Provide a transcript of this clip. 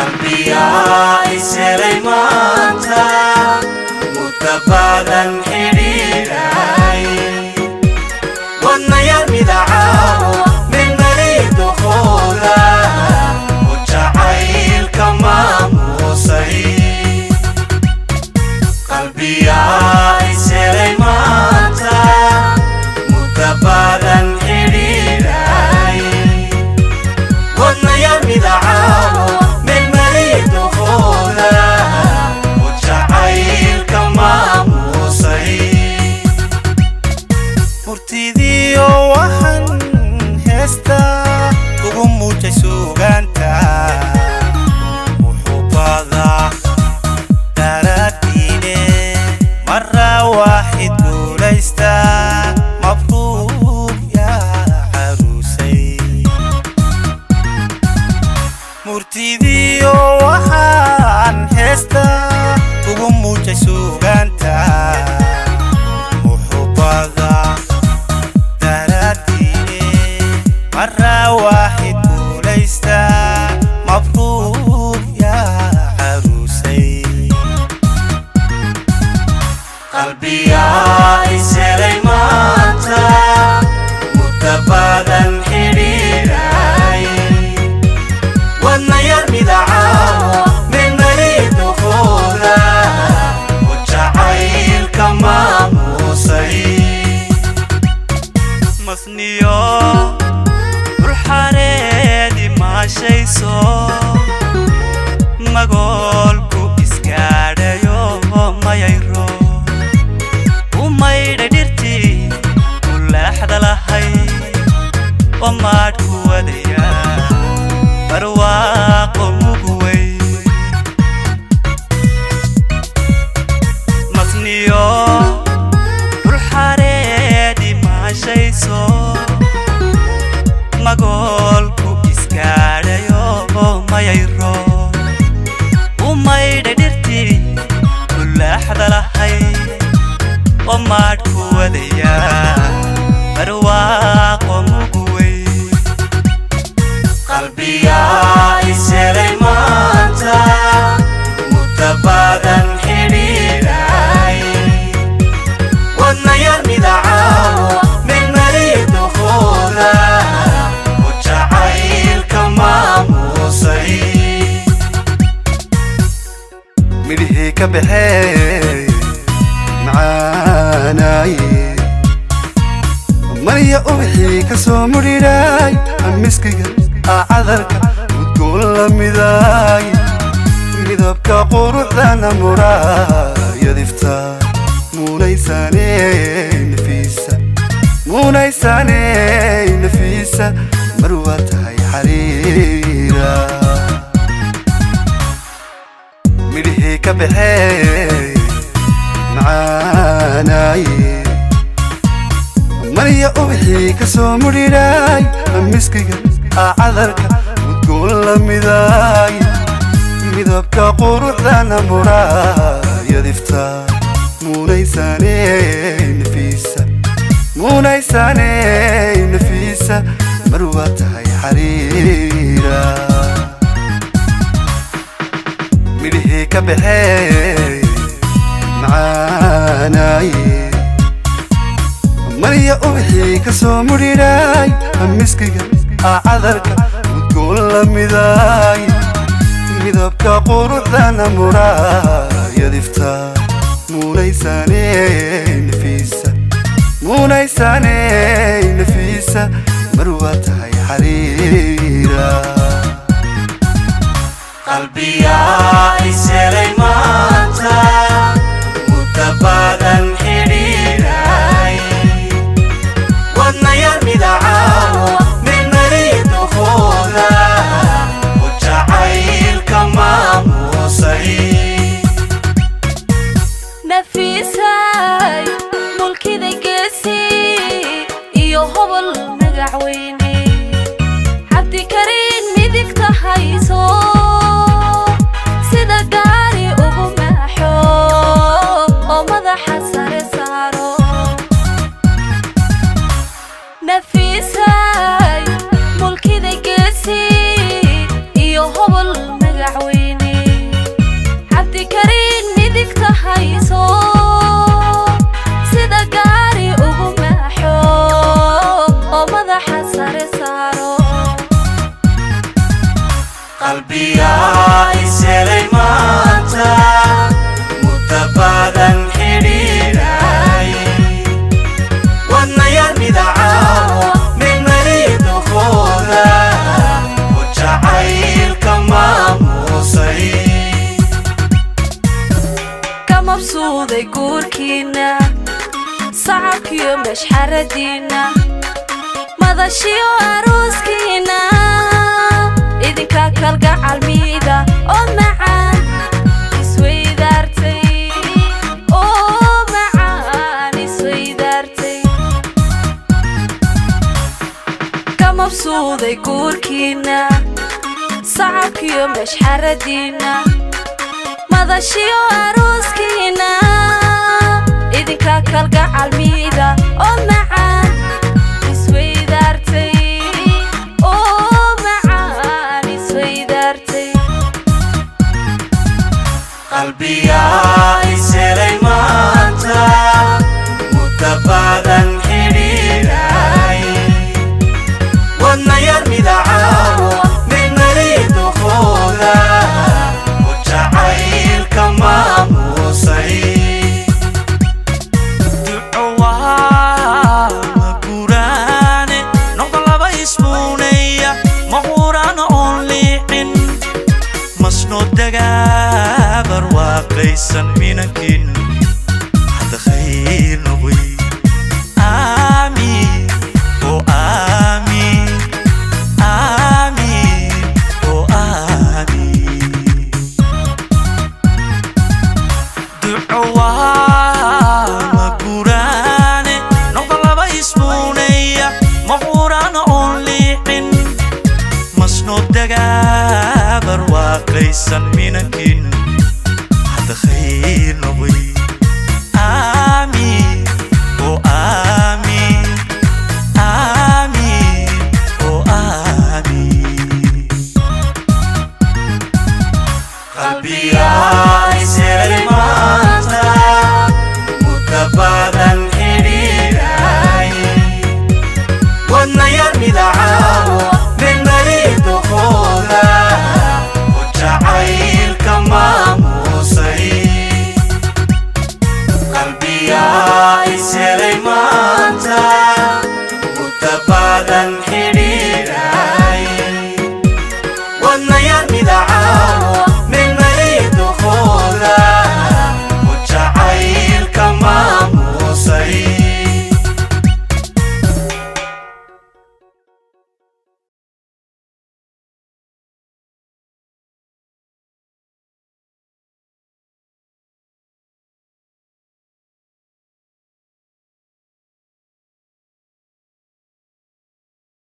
قلبي يا سليمانتا متبادا حريراي وانا يا مدعاو من مريد دخولا وجعيل كما موسي قلبي يا سليمانتا متبادا حريراي وانا يا مدعاو من مريد دخولا وجعيل كما موسي murtidiyo waxan heesta ugu muujay suugaanta muxubada daraadine marra waaxid guulaysta mabruuk ya caruusay murtidiyo waxan heesta ugu muujay suugaanta muxubada مرة واحد وليستا مبروك يا عروسي قلبي يا سليمانتا متبادا حريراي وانا يرمي دعاو من مريد دخولا وجعيل كما موسي مصنيو حريدي ما شي سو مقولكو إسكاريو ما يرو وما يردرتي كل أحد لهي وما تكو ديا برواق مقوي مصنيو حريدي ما شي سو مقولكو إسكاريو ما يرو وما يردرتي كل أحد لهي وما تكو ديا برواق ومقوي قلبي يا سليمانتا متبادا حريراي وانا يرمي دعاو من مريد دخولا مليه كبحي معاناي مريا أوحي كسو مريراي أمسكي أعذرك وتقول مذاي مذابك قروح ذانا مرايا دفتا مونيساني نفيسة مونيساني نفيسة مروتها حريرة مليه كبحي معاناي مريا أوحي كسو مريراي أمسكي أعذرك وتقول مذاي مذابك قروح ذانا مرايا دفتا مونيساني نفيسة مونيساني نفيسة مروتها حريرة مليه كبحي معاناي مريا أوحي كسو مريراي أمسكي أعذرك وتقول مذاي مذابك قروح ذانا مرايا دفتا مونيساني نفيسة مونيساني نفيسة مروتها حريرة قلبي يا سليمانتا متبادا حريراي وانا يرمي دعاو من مريد دخولا وجعيل كما موسي نفيساي ملكي دقسي iyo hobol magacweyne Abdi Karim midig tahayso sida gaari ugu maaxo oo madaxa sare saaro نفيساي ملكي دقسي iyo hobol magacweyne qalbiyaa iselay maanta muddo badan xidhiidhay wadnayaal midacaawo midnayadahooda oo jacaylka maamuusay ka mabsuuday guurkiinna sacabkiyo mashxaradiinna madashiyo aruuskiinna idinka kalgacal miida oo macaan isweydaartay oo macaan isweydaartay ka mabsuuday guurkiinna sacabkiyo mashxaradiinna madashiyo aruuskiinna idinka kalgacal miida oo macaan isweydaartay oo macaan isweydaartay qalbiyaa iselay maanta muddo badan xidhiidhay wadnayaal midacaawo midnayadahooda oo jacaylka maamuusay dagabar waaqaysan minankin hada khayr noqoy aamin oo aamin aamin oo aamin ducawaa maguraane noqda laba isbuunaya mahurana oon liixin masno dagabar waaqaysan minankin hada khayr noqoy aamin oo aamin aamin oo aamin qalbiyaa iselay maanta muddo badan xidhiidhay wadnayaal midacaawo midnayadahooda oo jacaylka maamuusay qalbiyaa iselay maanta muddo badan